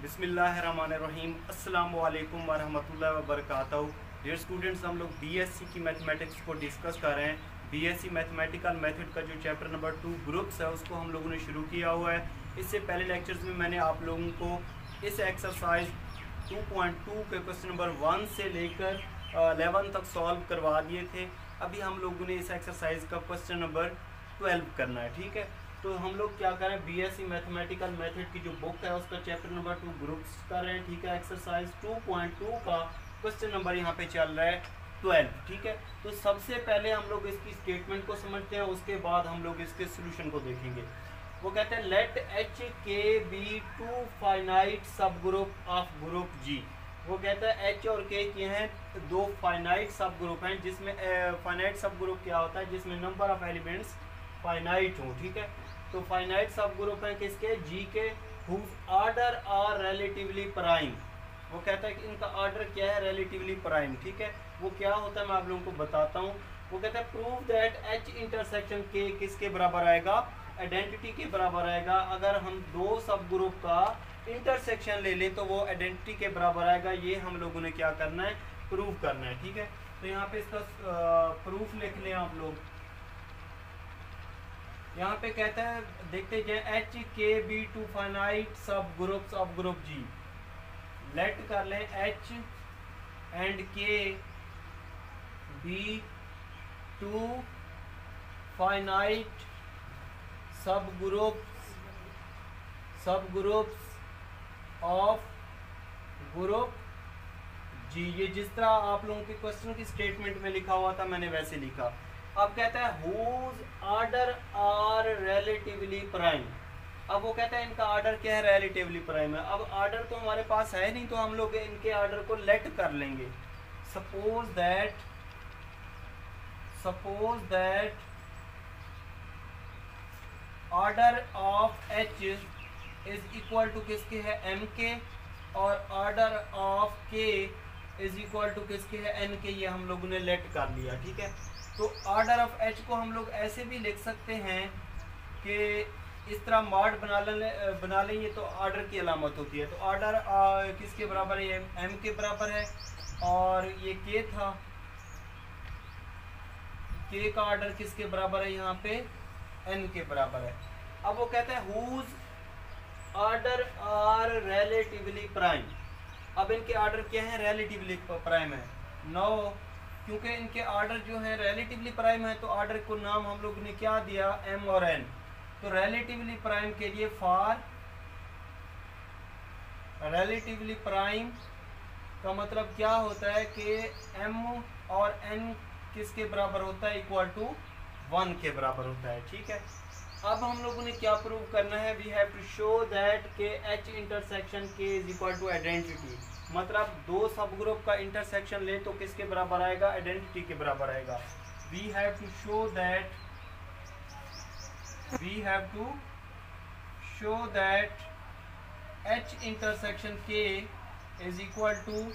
बिस्मिल्लाहिर्रहमानिर्रहीम अस्सलाम वालेकुम वरहमतुल्लाहि वबरकातुहू। डियर स्टूडेंट्स, हम लोग बीएससी की मैथमेटिक्स को डिस्कस कर रहे हैं। बीएससी मैथमेटिकल मेथड का जो चैप्टर नंबर 2 ग्रुप्स है उसको हम लोगों ने शुरू किया हुआ है। इससे पहले लेक्चर्स में मैंने आप लोगों को इस एक्सरसाइज 2.2 के क्वेश्चन नंबर 1 से लेकर 11 तक सॉल्व करवा दिए थे। अभी हम लोगों ने इस एक्सरसाइज का क्वेश्चन नंबर 12 करना है। ठीक है, तो हम लोग क्या करें, बीएससी मैथमेटिकल मेथड की जो बुक है उसका चैप्टर नंबर 2 ग्रुप्स कर रहे हैं। ठीक है, एक्सरसाइज 2.2 का क्वेश्चन नंबर यहाँ पे चल रहा है 12। ठीक है, तो सबसे पहले हम लोग इसकी स्टेटमेंट को समझते हैं, उसके बाद हम लोग इसके सोल्यूशन को देखेंगे। वो कहते हैं late H K be two finite सब ग्रुप ऑफ ग्रुप जी। वो कहता है एच और के हैं दो फाइनाइट सब ग्रुप हैं, जिसमें फाइनाइट सब ग्रुप क्या होता है, जिसमें नंबर ऑफ एलिमेंट्स फाइनाइट हो। ठीक है, तो फाइनाइट सब ग्रुप हैं किसके, जी के, whose order are relatively prime. वो कहता है कि इनका ऑर्डर क्या है, रिलेटिवली प्राइम। ठीक है, वो क्या होता है मैं आप लोगों को बताता हूँ। वो कहता है प्रूव दैट एच इंटरसेक्शन के किसके बराबर आएगा, आइडेंटिटी के बराबर आएगा। अगर हम दो सब ग्रुप का इंटरसेक्शन ले ले तो वो आइडेंटिटी के बराबर आएगा। ये हम लोगों ने क्या करना है, प्रूव करना है। ठीक है, तो यहाँ पे इसका प्रूफ लिख लें आप लोग। यहाँ पे कहता है, देखते जाए, H K be two finite subgroups of group G. Let कर लें H and K be two finite subgroups of group G. ये जिस तरह आप लोगों के क्वेश्चन की स्टेटमेंट में लिखा हुआ था मैंने वैसे लिखा। अब कहता है whose order are relatively prime. अब वो कहता है इनका ऑर्डर क्या है, रिलेटिवली प्राइम है। अब ऑर्डर तो हमारे पास है नहीं, तो हम लोग इनके ऑर्डर को लेट कर लेंगे। Suppose that order of H is equal to किसके है, एम के, और order of K is equal to किसके है, एन के। ये हम लोगों ने लेट कर लिया। ठीक है, तो ऑर्डर ऑफ एच को हम लोग ऐसे भी लिख सकते हैं कि इस तरह मॉड बना लेंगे तो ऑर्डर की अलामत होती है। तो ऑर्डर किसके बराबर है, ये एम के बराबर है, और ये के था, के का ऑर्डर किसके बराबर है, यहाँ पे एन के बराबर है। अब वो कहते हैं whose order are relatively prime. अब इनके ऑर्डर क्या है, रिलेटिवली प्राइम है। नो, क्योंकि इनके ऑर्डर जो है रिलेटिवली प्राइम है तो ऑर्डर को नाम हम लोग ने क्या दिया, एम और एन। तो रिलेटिवली प्राइम के लिए फॉर रिलेटिवली प्राइम का मतलब क्या होता है कि एम और एन किसके बराबर होता है, इक्वल टू 1 के बराबर होता है। ठीक है, अब हम लोगों ने क्या प्रूव करना है, we have to show that K H intersection K is equal to identity. मतलब दो सब ग्रुप का इंटरसेक्शन ले तो किसके बराबर आएगा, आइडेंटिटी के बराबर आएगा। We have to show that H intersection K is equal to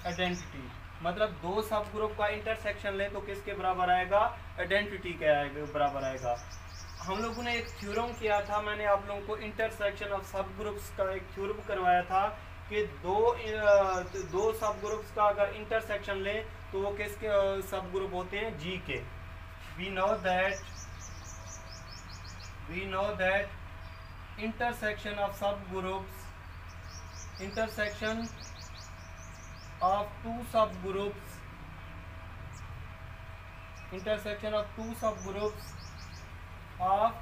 identity. मतलब दो सब ग्रुप का इंटरसेक्शन ले तो किसके बराबर आएगा, आइडेंटिटी के बराबर आएगा। हम लोगों ने एक थ्योरम किया था, मैंने आप लोगों को इंटरसेक्शन ऑफ सब ग्रुप्स का एक थ्योरम करवाया था कि दो सब ग्रुप्स का अगर इंटरसेक्शन लें तो वो किसके सब ग्रुप होते हैं, जी के। We know that intersection of subgroups, intersection of two subgroups of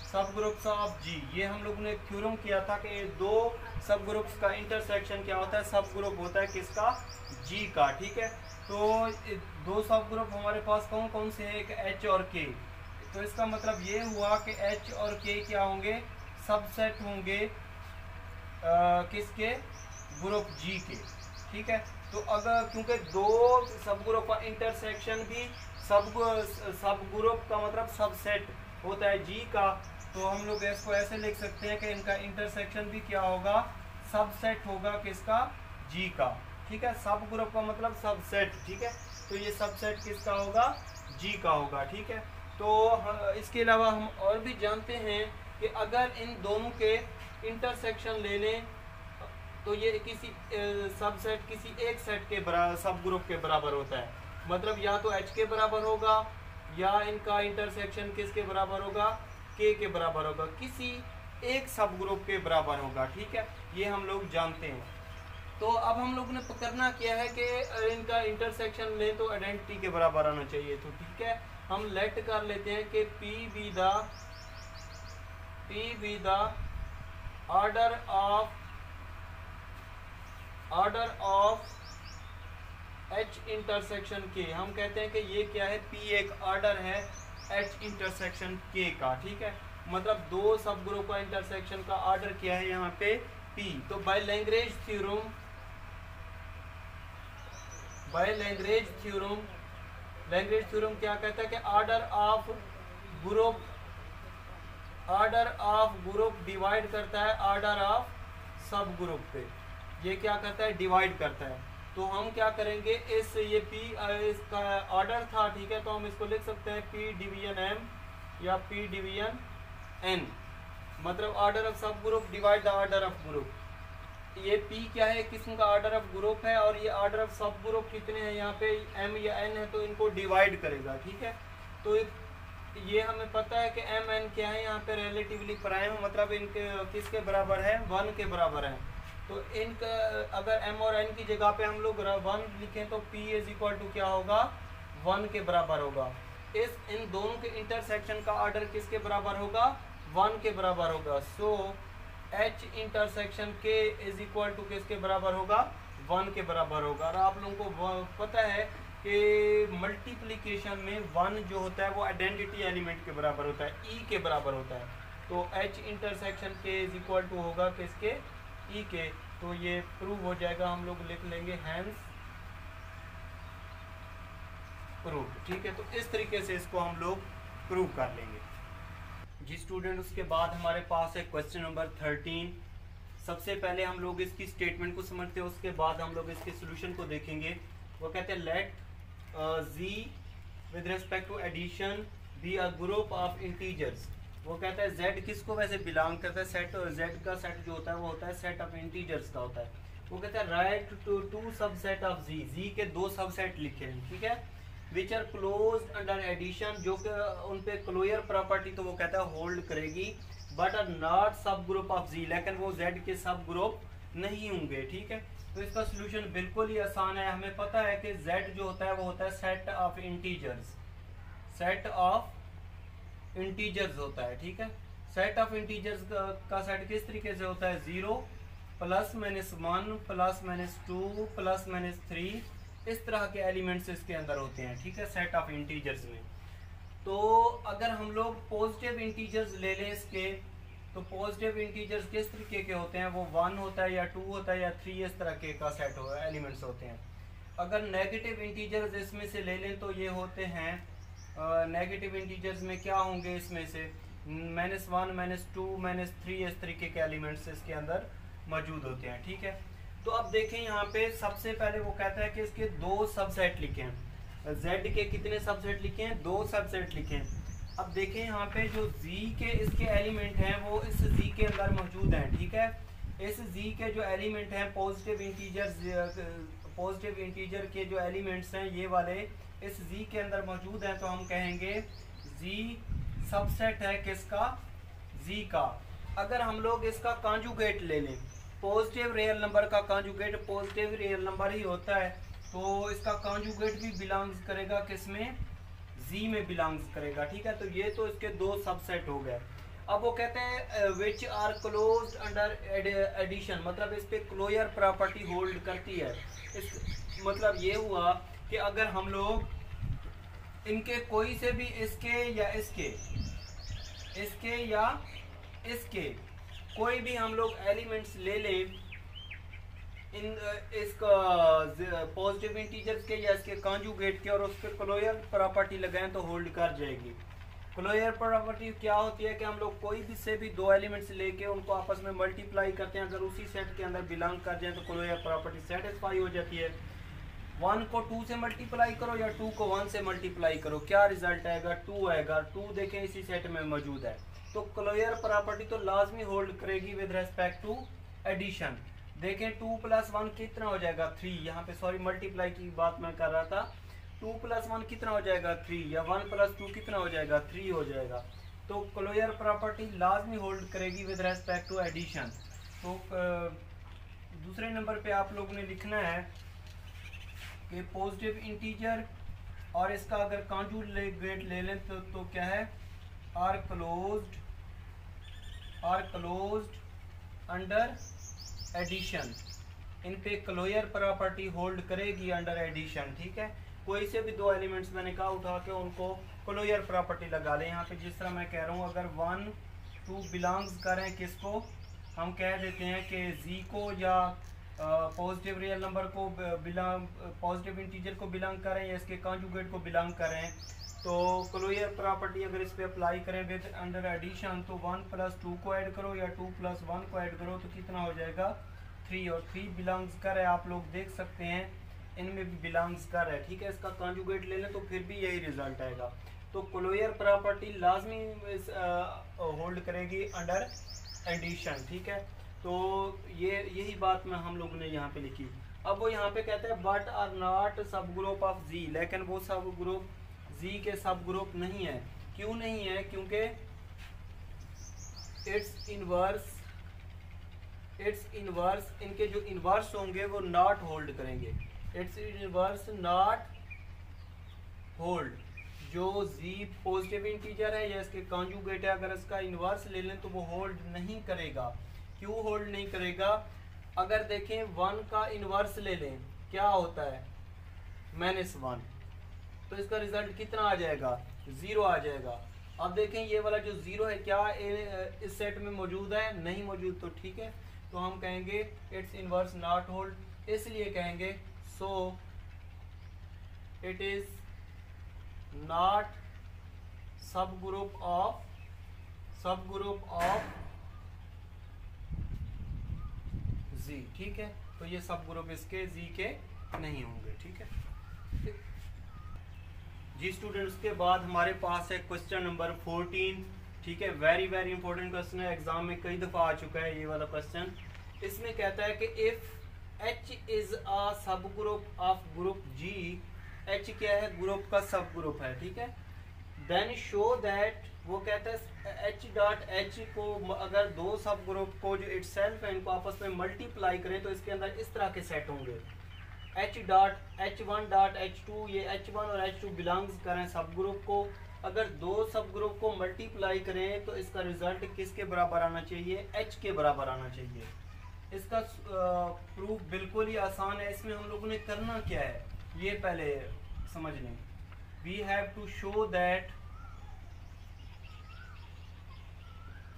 subgroups of G. ये हम लोगों ने थ्योरम किया था कि दो सब ग्रुप्स का इंटरसेक्शन क्या होता है, सब ग्रुप होता है किसका, जी का। ठीक है, तो दो सब ग्रुप हमारे पास कौन कौन से हैं, एक एच और के। तो इसका मतलब ये हुआ कि एच और के क्या होंगे, सबसेट होंगे किसके, ग्रुप जी के। ठीक है, तो अगर क्योंकि दो सब ग्रुप का इंटरसेक्शन भी सब ग्रुप का मतलब सबसेट होता है जी का, तो हम लोग इसको ऐसे लिख सकते हैं कि इनका इंटरसेक्शन भी क्या होगा, सबसेट होगा किसका, जी का। ठीक है, सब ग्रुप का मतलब सबसेट। ठीक है, तो ये सबसेट किसका होगा, जी का होगा। ठीक है, तो इसके अलावा हम और भी जानते हैं कि अगर इन दोनों के इंटरसेक्शन ले लें तो ये किसी सबसेट किसी एक सेट के बराबर सब ग्रुप के बराबर होता है। मतलब या तो H के बराबर होगा या इनका इंटरसेक्शन किसके बराबर होगा, K के बराबर होगा, किसी एक सब ग्रुप के बराबर होगा। ठीक है, ये हम लोग जानते हैं। तो अब हम लोग ने करना क्या है कि इनका इंटरसेक्शन ले तो आइडेंटिटी के बराबर आना चाहिए। तो ठीक है, हम लेट कर लेते हैं कि P be the order of H intersection K। हम कहते हैं कि ये क्या है, P एक ऑर्डर है H इंटरसेक्शन K का। ठीक है, मतलब दो सब ग्रुप का इंटरसेक्शन का ऑर्डर क्या है यहाँ पे, P। तो बाय लैग्रेंज थ्योरम क्या कहता है कि ऑर्डर ऑफ ग्रुप डिवाइड करता है ऑर्डर ऑफ सब ग्रुप पे। ये क्या करता है, डिवाइड करता है। तो हम क्या करेंगे, ये P इसका ऑर्डर था। ठीक है, तो हम इसको लिख सकते हैं P डिवीजन M या P डिवीजन N, मतलब ऑर्डर ऑफ सब group divide the order of group. ये P क्या है, किस्म का ऑर्डर ऑफ ग्रुप है, और ये ऑर्डर ऑफ सब ग्रुप कितने हैं यहाँ पे, M या N है, तो इनको डिवाइड करेगा। ठीक है, तो ये हमें पता है कि M N क्या है यहाँ पे रिलेटिवली प्राइम, मतलब इनके किसके बराबर है, 1 के बराबर है। तो इनका अगर M और N की जगह पे हम लोग 1 लिखें तो P इज इक्वल टू क्या होगा, 1 के बराबर होगा। इन दोनों के इंटरसेक्शन का ऑर्डर किसके बराबर होगा, 1 के बराबर होगा। So H intersection K is equal to किसके बराबर होगा, 1 के बराबर होगा। और आप लोगों को पता है कि मल्टीप्लिकेशन में 1 जो होता है वो आइडेंटिटी एलिमेंट के बराबर होता है, E के बराबर होता है। तो H intersection K is equal to होगा किसके, E के। तो ये प्रूव हो जाएगा, हम लोग लिख लेंगे हैंस प्रूव। ठीक है, तो इस तरीके से इसको हम लोग प्रूव कर लेंगे जी स्टूडेंट। उसके बाद हमारे पास है क्वेश्चन नंबर 13। सबसे पहले हम लोग इसकी स्टेटमेंट को समझते हैं, उसके बाद हम लोग इसके सोल्यूशन को देखेंगे। वो कहते हैं let Z with respect to addition be a group of integers. वो कहता है Z किसको वैसे बिलोंग करता है, सेट Z का सेट जो होता है वो होता है सेट ऑफ इंटीजर्स का होता है। वो कहता है write two subset of Z के 2 सबसेट लिखे हैं। ठीक है, which are close under addition, जो कि उन पे क्लोजर प्रॉपर्टी तो वो कहता है होल्ड करेगी, बट आर नॉट सब ग्रुप ऑफ Z, लेकिन वो Z के सब ग्रुप नहीं होंगे। ठीक है, तो इसका सोल्यूशन बिल्कुल ही आसान है। हमें पता है कि Z जो होता है वो होता है सेट ऑफ इंटीजर्स, होता है। ठीक है, सेट ऑफ इंटीजर्स का सेट किस तरीके से होता है, 0 +-1 +-2 +-3, इस तरह के एलिमेंट्स इसके अंदर होते हैं। ठीक है, सेट ऑफ इंटीजर्स में। तो अगर हम लोग पॉजिटिव इंटीजर्स ले लें इसके, तो पॉजिटिव इंटीजर्स किस तरीके के होते हैं, वो 1 होता है या 2 होता है या 3, इस तरह के का सेट हो एलिमेंट्स होते हैं। अगर नेगेटिव इंटीजर्स इसमें से ले लें तो ये होते हैं नेगेटिव इंटीजर्स में क्या होंगे, इसमें से -1 -2 -3, इस तरीके के एलिमेंट्स इसके अंदर मौजूद होते हैं। ठीक है, तो अब देखें यहाँ पे सबसे पहले वो कहता है कि इसके 2 सबसेट लिखे हैं। Z के कितने सबसेट लिखे हैं, 2 सबसेट लिखे हैं। अब देखें यहाँ पे जो Z के इसके एलिमेंट हैं वो इस Z के अंदर मौजूद हैं। ठीक है, इस Z के जो एलिमेंट हैं पॉजिटिव इंटीजर के जो एलिमेंट्स हैं ये वाले इस Z के अंदर मौजूद हैं। तो हम कहेंगे Z सबसेट है किसका, Z का। अगर हम लोग इसका कॉन्जुगेट ले लें, पॉजिटिव रियल नंबर का कॉन्जुगेट पॉजिटिव रियल नंबर ही होता है, तो इसका कॉन्जुगेट भी बिलोंग्स करेगा किसमें, Z में बिलोंग्स करेगा। ठीक है, तो ये तो इसके 2 सबसेट हो गए। अब वो कहते हैं which are close under addition, मतलब इस पे क्लोजर प्रॉपर्टी होल्ड करती है। इस मतलब ये हुआ कि अगर हम लोग इनके कोई से भी इसके या इसके कोई भी हम लोग एलिमेंट्स ले लें इन इसका पॉजिटिव इंटीजर्स के या इसके कॉन्जुगेट के, और उस पर क्लोजर प्रॉपर्टी लगाएं तो होल्ड कर जाएगी। क्लोजर प्रॉपर्टी क्या होती है कि हम लोग कोई भी से भी 2 एलिमेंट्स लेके उनको आपस में मल्टीप्लाई करते हैं, अगर उसी सेट के अंदर बिलोंग कर जाए तो क्लोजर प्रॉपर्टी सेटिस्फाई हो जाती है। 1 को 2 से मल्टीप्लाई करो या 2 को 1 से मल्टीप्लाई करो, क्या रिजल्ट आएगा? 2 आएगा। 2 देखें इसी सेट में मौजूद है, तो क्लोजर प्रॉपर्टी तो लाजमी होल्ड करेगी विद रेस्पेक्ट टू एडिशन। देखें 2 + 1 कितना हो जाएगा? 3। यहाँ पे सॉरी मल्टीप्लाई की बात मैं कर रहा था। 2 + 1 कितना हो जाएगा? 3, या 1 + 2 कितना हो जाएगा? 3 हो जाएगा। तो क्लोजर प्रॉपर्टी लाजमी होल्ड करेगी विद रेस्पेक्ट टू एडिशन। तो दूसरे नंबर पे आप लोगों ने लिखना है कि पॉजिटिव इंटीजर और इसका अगर कॉन्जुगेट ले लें तो क्या है? R closed under addition. इन पे क्लोजर प्रॉपर्टी होल्ड करेगी अंडर एडिशन, ठीक है। कोई से भी दो एलिमेंट्स मैंने कहा उठा के उनको क्लोजर प्रॉपर्टी लगा लें। यहाँ पे जिस तरह मैं कह रहा हूँ, अगर 1 2 बिलोंग्स करें किसको, हम कह देते हैं कि z को, या पॉजिटिव रियल नंबर को पॉजिटिव इंटीजर को बिलोंग करें, या इसके कॉन्जुगेट को बिलोंग करें, तो क्लोजर प्रॉपर्टी अगर इस पे अप्लाई करें विद अंडर एडिशन, तो 1 + 2 को ऐड करो या 2 + 1 को ऐड करो, तो कितना हो जाएगा? 3। और 3 बिलोंग्स कर है, आप लोग देख सकते हैं इनमें भी बिलोंग्स कर है, ठीक है। इसका कॉन्जुगेट ले लें तो फिर भी यही रिजल्ट आएगा। तो क्लोजर प्रॉपर्टी लाजमी होल्ड करेगी अंडर एडिशन, ठीक है। तो यही बात मैं हम लोगों ने यहाँ पे लिखी। अब वो यहाँ पे कहते हैं बट आर नॉट सब ग्रुप ऑफ जी, लेकिन वो सब ग्रुप जी के सब ग्रुप नहीं है। क्यों नहीं है? क्योंकि इट्स इनवर्स इनके जो इनवर्स होंगे वो नॉट होल्ड करेंगे। It's inverse not hold. जो जी पॉजिटिव इंटीजर है या इसके कॉन्जुगेट है, अगर इसका इनवर्स ले लें तो वो होल्ड नहीं करेगा। क्यों होल्ड नहीं करेगा? अगर देखें 1 का इनवर्स ले लें, क्या होता है? -1, तो इसका रिजल्ट कितना आ जाएगा? 0 आ जाएगा। अब देखें ये वाला जो 0 है, क्या इस सेट में मौजूद है? नहीं मौजूद, तो ठीक है। तो हम कहेंगे इट्स इनवर्स नॉट होल्ड, इसलिए कहेंगे सो इट इज नॉट सब ग्रुप ऑफ जी, ठीक है। तो ये सब ग्रुप इसके जी के नहीं होंगे, ठीक है जी स्टूडेंट्स। के बाद हमारे पास है क्वेश्चन नंबर 14, ठीक है। वेरी वेरी इंपॉर्टेंट क्वेश्चन है, एग्जाम में कई दफ़ा आ चुका है ये वाला क्वेश्चन। इसमें कहता है कि if H is a subgroup of group G, H क्या है? ग्रुप का सब ग्रुप है, ठीक है। देन शो दैट, वो कहता है H.H को अगर दो सब ग्रुप को जो इटसेल्फ है इनको आपस में मल्टीप्लाई करें तो इसके अंदर इस तरह के सेट होंगे। H.H1.H2, ये H1 और H2 बिलोंग्स करें सब ग्रुप को। अगर दो सब ग्रुप को मल्टीप्लाई करें तो इसका रिजल्ट किसके बराबर आना चाहिए? H के बराबर आना चाहिए। इसका प्रूफ बिल्कुल ही आसान है। इसमें हम लोगों ने करना क्या है ये पहले समझ लें। We have to show that,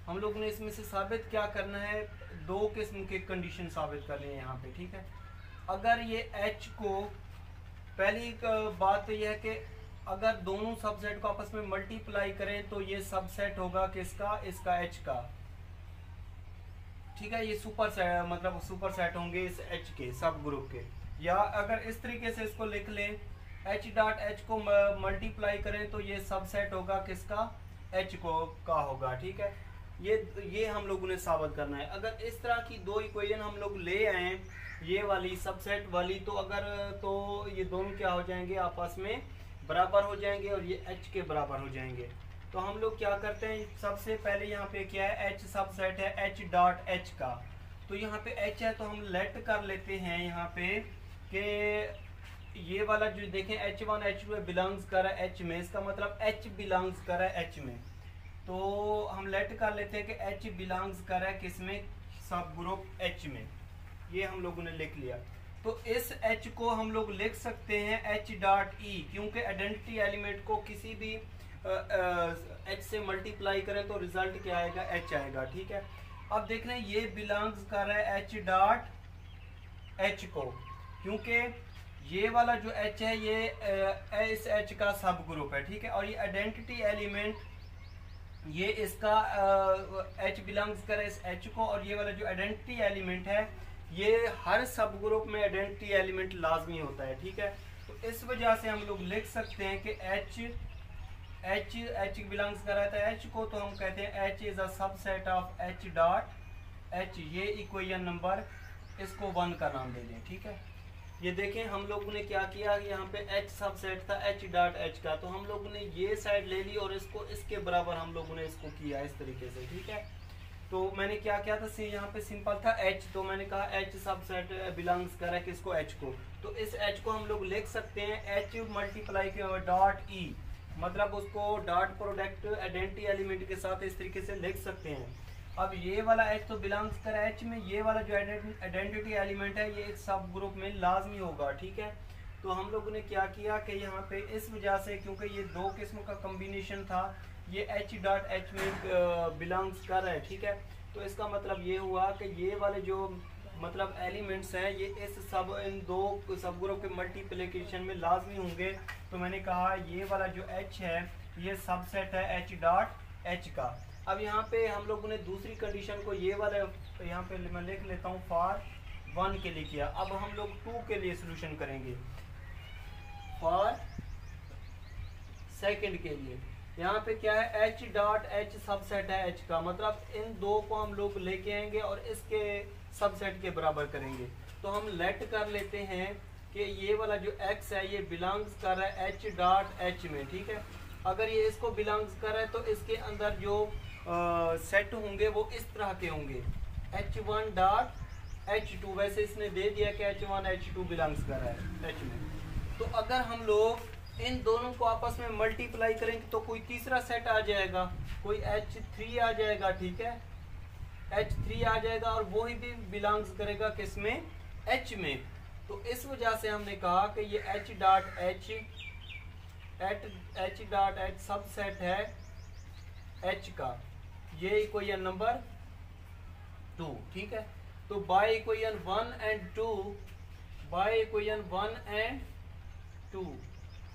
हम लोगों ने इसमें से साबित क्या करना है? दो किस्म के कंडीशन साबित करनी है यहाँ पे, ठीक है। अगर ये H को, पहली बात तो यह है कि अगर दोनों सबसेट को आपस में मल्टीप्लाई करें तो ये सबसेट होगा किसका? इसका H का, ठीक है। ये सुपर सेट, मतलब सुपर सेट होंगे इस H के सब ग्रुप के। या अगर इस तरीके से इसको लिख लें, H.H को मल्टीप्लाई करें तो ये सबसेट होगा किसका? H को का होगा, ठीक है। ये हम लोगों ने साबित करना है। अगर इस तरह की दो इक्वेशन हम लोग ले आए, ये वाली सबसेट वाली, तो ये दोनों क्या हो जाएंगे? आपस में बराबर हो जाएंगे और ये H के बराबर हो जाएंगे। तो हम लोग क्या करते हैं? सबसे पहले यहाँ पे क्या है? H सबसेट है H.H का। तो यहाँ पे H है तो हम लेट कर लेते हैं यहाँ पे कि ये वाला जो देखें H1 H2 बिलोंग्स कर रहा है H में, इसका मतलब H बिलोंग्स कर रहा है H में। तो हम लेट कर लेते हैं कि H बिलोंग्स कर रहा है किसमें? सब ग्रुप H में। ये हम लोगों ने लिख लिया। तो इस H को हम लोग लिख सकते हैं H.E, क्योंकि आइडेंटिटी एलिमेंट को किसी भी H से मल्टीप्लाई करें तो रिजल्ट क्या आएगा? H आएगा, ठीक है। अब देख रहे हैं ये बिलोंग्स कर रहा है H.H को, क्योंकि ये वाला जो H है ये इस H का सब ग्रुप है, ठीक है। और ये आइडेंटिटी एलिमेंट ये इसका H बिलोंग्स करे इस H को, और ये वाला जो आइडेंटिटी एलिमेंट है ये हर सब ग्रुप में आइडेंटिटी एलिमेंट लाजमी होता है, ठीक है। तो इस वजह से हम लोग लिख सकते हैं कि H बिलोंग्स कर रहा है H को, तो हम कहते हैं H is a subset of H dot H। ये इक्वेशन नंबर इसको 1 का नाम दे दें, ठीक है। ये देखें हम लोगों ने क्या किया, यहाँ पे H सबसेट था H डॉट H का, तो हम लोगों ने ये साइड ले ली और इसको इसके बराबर हम लोगों ने इसको किया इस तरीके से, ठीक है। तो मैंने क्या किया था, यहाँ पे सिंपल था H, तो मैंने कहा H सबसेट बिलोंग्स कर रहा है किसको, H को। तो इस H को हम लोग लिख सकते हैं H मल्टीप्लाई के डॉट E, मतलब उसको डॉट प्रोडक्ट आइडेंटिटी एलिमेंट के साथ इस तरीके से लिख सकते हैं। अब ये वाला H तो बिलोंग्स कर H में, ये वाला जो आइडेंटिटी एलिमेंट है ये एक सब ग्रुप में लाजमी होगा, ठीक है। तो हम लोगों ने क्या किया कि यहाँ पे इस वजह से, क्योंकि ये दो किस्म का कम्बिनेशन था, ये H डॉट H में बिलोंग्स कर रहा है, ठीक है। तो इसका मतलब ये हुआ कि ये वाले जो मतलब एलिमेंट्स हैं ये इस सब इन दो सब ग्रुप के मल्टीप्लिकेशन में लाजमी होंगे। तो मैंने कहा ये वाला जो H है ये सबसेट है H डॉट H का। अब यहाँ पे हम लोगों ने दूसरी कंडीशन को ये वाला यहाँ पे मैं लिख लेता हूँ फॉर 1 के लिए किया। अब हम लोग 2 के लिए सोल्यूशन करेंगे फॉर सेकंड के लिए। यहाँ पे क्या है H डॉट H सबसेट है H का, मतलब इन दो को हम लोग लेके आएंगे और इसके सबसेट के बराबर करेंगे। तो हम लेट कर लेते हैं कि ये वाला जो X है ये बिलोंग्स कर रहा है H डॉट H में, ठीक है। अगर ये इसको बिलोंग्स कर रहा है तो इसके अंदर जो सेट होंगे वो इस तरह के होंगे H1 डॉट H2। वैसे इसने दे दिया कि H1 H2 बिलोंग्स कर रहा है H में। तो अगर हम लोग इन दोनों को आपस में मल्टीप्लाई करेंगे तो कोई तीसरा सेट आ जाएगा, कोई H3 आ जाएगा, ठीक है। H3 आ जाएगा और वो ही भी बिलोंग्स करेगा किसमें, H में। तो इस वजह से हमने कहा कि ये H डॉट H सबसेट है H का, ये इक्वेशन नंबर 2, ठीक है। तो by equation 1 and 2, by equation 1 and 2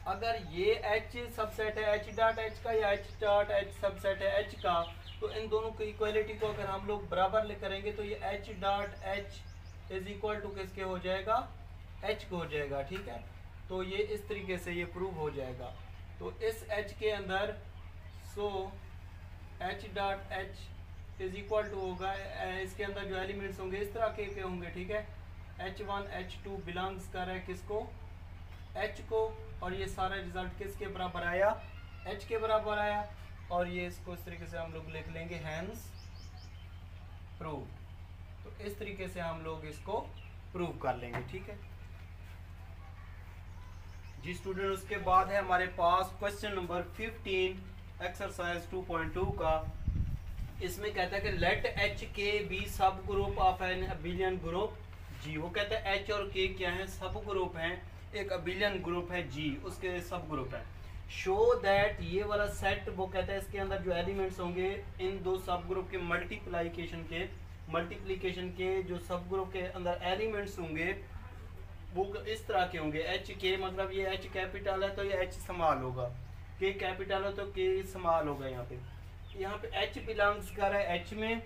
अगर ये H सबसेट है H डॉट H का या H डॉट H सबसेट है H का, तो इन दोनों की इक्वालिटी को अगर हम लोग बराबर करेंगे तो ये H dot H is equal to किसके हो जाएगा, H को हो जाएगा, ठीक है। तो ये इस तरीके से ये प्रूव हो जाएगा। तो इस H के अंदर so H dot H is equal to होगा, इसके अंदर जो एलिमेंट्स होंगे इस तरह के होंगे, ठीक है। H1 H2 बिलोंग्स कर रहा है किसको, H को, और ये सारा रिजल्ट किसके बराबर आया, H के बराबर आया। और ये इसको इस तरीके से हम लोग लिख लेंगे हैंस प्रूव। तो इस तरीके से हम लोग इसको प्रूव कर लेंगे, ठीक है जी स्टूडेंट। उसके बाद है हमारे पास क्वेश्चन नंबर 15 एक्सरसाइज 2.2 का। इसमें कहता है कि let H K be subgroup of an abelian group G। वो कहता है H और K क्या है, सब ग्रुप हैं, एक अबिलियन ग्रुप है G, उसके सब ग्रुप है। शो दैट ये वाला सेट, वो कहता है इसके अंदर जो एलिमेंट्स होंगे इन दो सब ग्रुप के मल्टीप्लिकेशन के जो सब ग्रुप के अंदर एलिमेंट्स होंगे वो इस तरह के होंगे H K, मतलब ये H कैपिटल है तो ये H स्मॉल होगा, K कैपिटल है तो K स्मॉल होगा। यहाँ पे H बिलोंग्स कर रहा है H में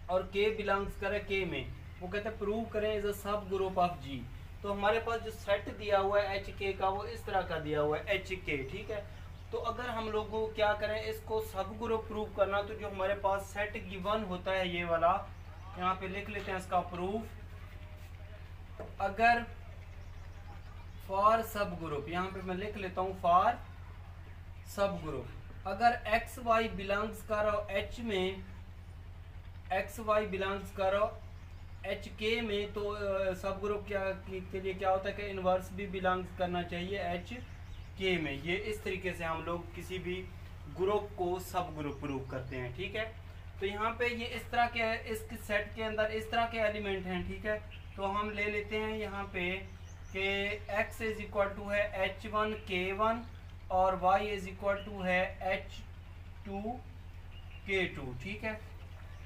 और K बिलोंग्स कर रहा है K में। वो कहते हैं प्रूव करें is a subgroup of G। तो हमारे पास जो सेट दिया हुआ है H K का वो इस तरह का दिया हुआ है H K, ठीक है। तो अगर हम लोग को क्या करें, इसको सब ग्रुप प्रूव करना, तो जो हमारे पास सेट गिवन होता है ये वाला, यहाँ पे लिख लेते हैं इसका प्रूफ। अगर फॉर सब ग्रुप, यहाँ पे मैं लिख लेता हूँ फॉर सब ग्रुप, अगर एक्स वाई बिलोंग्स करो H में, एक्स वाई बिलोंग्स करो H K में, तो सब ग्रुप क्या के लिए क्या होता है कि इनवर्स भी बिलोंग्स करना चाहिए H K में। ये इस तरीके से हम लोग किसी भी ग्रुप को सब ग्रुप प्रूव करते हैं, ठीक है। तो यहाँ पे ये इस तरह के इस सेट के अंदर इस तरह के एलिमेंट हैं, ठीक है। तो हम ले लेते हैं यहाँ पे कि x इज इक्वल टू है H1 K1 और y इज इक्वल टू है H2 K2, ठीक है।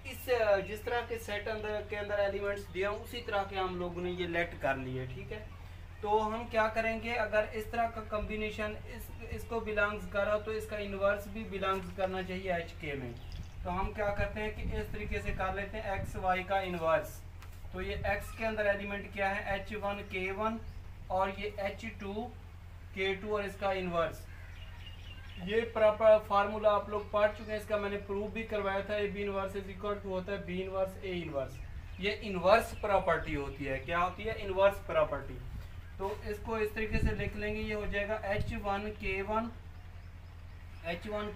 इस जिस तरह के सेट के अंदर एलिमेंट्स दिया उसी तरह के हम लोगों ने ये लेट कर लिए, ठीक है। तो हम क्या करेंगे, अगर इस तरह का कॉम्बिनेशन इसको बिलोंग्स करो तो इसका इन्वर्स भी बिलोंग्स करना चाहिए H K में। तो हम क्या करते हैं कि इस तरीके से कर लेते हैं एक्स वाई का इन्वर्स। तो ये x के अंदर एलिमेंट क्या है, H1 K1 और ये H2 K2 और इसका इनवर्स। ये प्रॉपर फार्मूला आप लोग पढ़ चुके हैं, इसका मैंने प्रूव भी करवाया था। A B inverse is equal to होता है बी इनवर्स ए इनवर्स। ये इनवर्स प्रॉपर्टी होती है। क्या होती है, इनवर्स प्रॉपर्टी। तो इसको इस तरीके से लिख लेंगे, ये हो जाएगा H1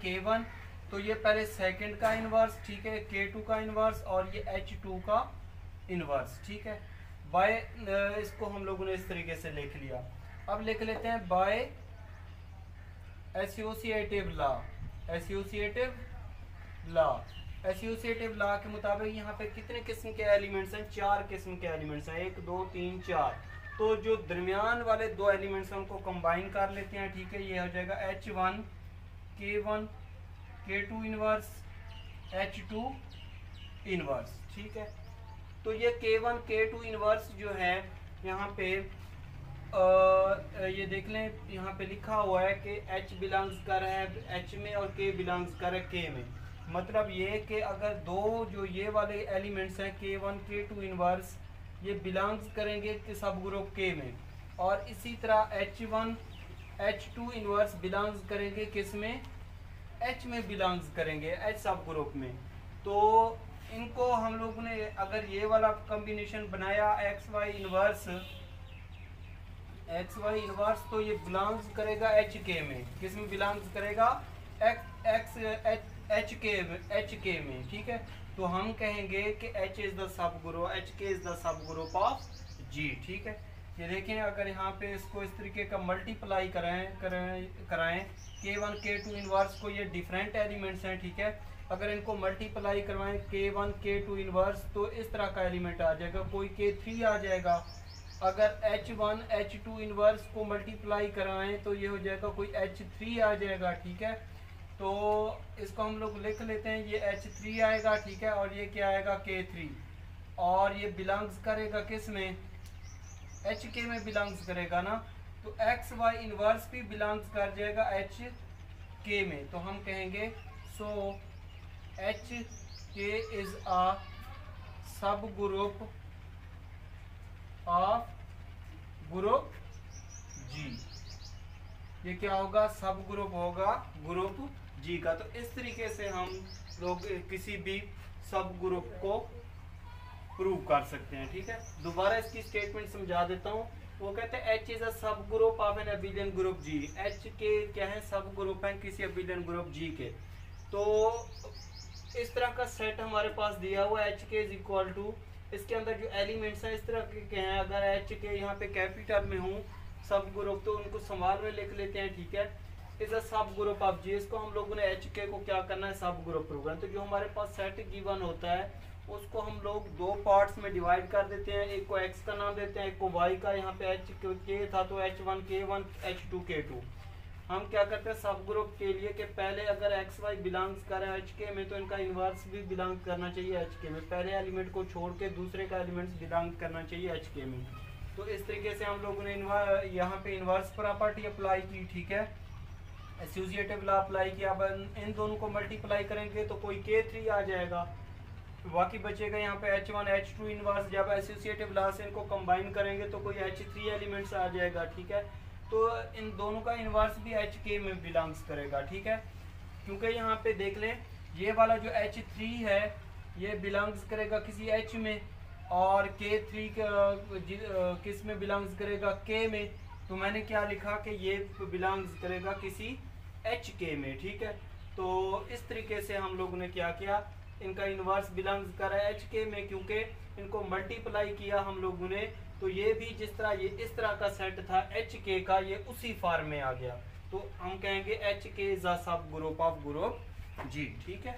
K1 तो ये पहले सेकंड का इनवर्स, ठीक है, K2 का इनवर्स और ये H2 का इनवर्स, ठीक है। बाय इसको हम लोगों ने इस तरीके से लिख लिया। अब लिख लेते हैं बाय एसोसिएटिव लॉ के मुताबिक यहाँ पे कितने किस्म के एलिमेंट्स हैं, 4 किस्म के एलिमेंट्स हैं, 1 2 3 4। तो जो दरमियान वाले 2 एलिमेंट्स हैं उनको कंबाइन कर लेते हैं, ठीक है। ये हो जाएगा H1 K1 K2 inverse H2 inverse, ठीक है। तो ये K1 K2 इनवर्स जो है यहाँ पे ये देख लें, यहाँ पे लिखा हुआ है कि H बिलोंग्स कर है H में और K बिलोंग्स कर है K में। मतलब ये कि अगर दो जो ये वाले एलिमेंट्स हैं K1 K2 इनवर्स, ये बिलोंग्स करेंगे कि सब ग्रुप K में, और इसी तरह H1 H2 इनवर्स बिलोंग्स करेंगे किस में, H में बिलोंग्स करेंगे, H सब ग्रुप में। तो इनको हम लोगों ने अगर ये वाला कॉम्बिनेशन बनाया XY इनवर्स तो ये बिलोंग्स करेगा HK में। किस में बिलोंग्स करेगा, HK में, ठीक है। तो हम कहेंगे कि H is the sub group, HK is the sub group of G, ठीक है। ये देखें, अगर यहाँ पे इसको इस तरीके का मल्टीप्लाई कराएं K1 K2 इनवर्स को, ये डिफरेंट एलिमेंट्स हैं, ठीक है। अगर इनको मल्टीप्लाई करवाएं K1 K2 इनवर्स तो इस तरह का एलिमेंट आ जाएगा, कोई K3 आ जाएगा। अगर H1 H2 इनवर्स को मल्टीप्लाई कराएं तो ये हो जाएगा कोई H3 आ जाएगा, ठीक है। तो इसको हम लोग लिख लेते हैं, ये H3 आएगा, ठीक है, और ये क्या आएगा K3, और ये बिलोंग्स करेगा किस में, HK में बिलोंग्स करेगा ना। तो XY इनवर्स भी बिलोंग्स कर जाएगा HK में। तो हम कहेंगे सो HK is a subgroup of group G। ये क्या होगा, सब ग्रुप होगा ग्रुप G का। तो इस तरीके से हम लोग किसी भी सब ग्रुप को प्रूव कर सकते हैं, ठीक है। दोबारा इसकी स्टेटमेंट समझा देता हूँ। वो कहते हैं H is a subgroup of an abelian group G। H के क्या है, सब ग्रुप हैं किसी अबिलियन ग्रुप G के। तो इस तरह का सेट हमारे पास दिया हुआ है, HK इज इक्वल टू, इसके अंदर जो एलिमेंट्स हैं इस तरह के हैं। अगर HK यहाँ पे कैपिटल में हूँ सब ग्रुप, तो उनको स्मॉल में लिख लेते हैं, ठीक है। Is a subgroup of G। इसको हम लोगों ने HK को क्या करना है, सब ग्रुप प्रूव करना। तो जो हमारे पास सेट गिवन होता है उसको हम लोग 2 पार्ट्स में डिवाइड कर देते हैं। एक को X का नाम देते हैं, एक को Y का। यहाँ पे HK था तो H1 K1 H2 K2। हम क्या करते हैं सब ग्रुप के लिए कि पहले अगर XY बिलोंग्स कर रहा है HK में तो इनका इन्वर्स भी बिलोंग करना चाहिए HK में। पहले एलिमेंट को छोड़ के दूसरे का एलिमेंट्स बिलोंग करना चाहिए HK में। तो इस तरीके से हम लोगों ने यहाँ पे इन्वर्स प्रॉपर्टी अप्लाई की, ठीक है, एसोसिएटिव लॉ अप्लाई किया। अब इन दोनों को मल्टीप्लाई करेंगे तो कोई K3 आ जाएगा, बाकी बचेगा यहाँ पे H1 H2 इनवर्स। जब एसोसिएटिव लॉ से इनको कंबाइन करेंगे तो कोई H3 एलिमेंट्स आ जाएगा, ठीक है। तो इन दोनों का इनवर्स भी HK में बिलोंग्स करेगा, ठीक है। क्योंकि यहाँ पे देख लें, ये वाला जो H3 है ये बिलोंग्स करेगा किसी H में, और K3 किस में बिलोंग्स करेगा, K में। तो मैंने क्या लिखा कि ये बिलोंग्स करेगा किसी HK में, ठीक है। तो इस तरीके से हम लोगों ने क्या किया, इनका इनवर्स बिलोंग्स कर रहा है HK में, क्योंकि इनको मल्टीप्लाई किया हम लोगों ने। तो ये भी जिस तरह ये इस तरह का सेट था HK का, ये उसी फॉर्म में आ गया। तो हम कहेंगे HK is a subgroup of group G, ठीक है।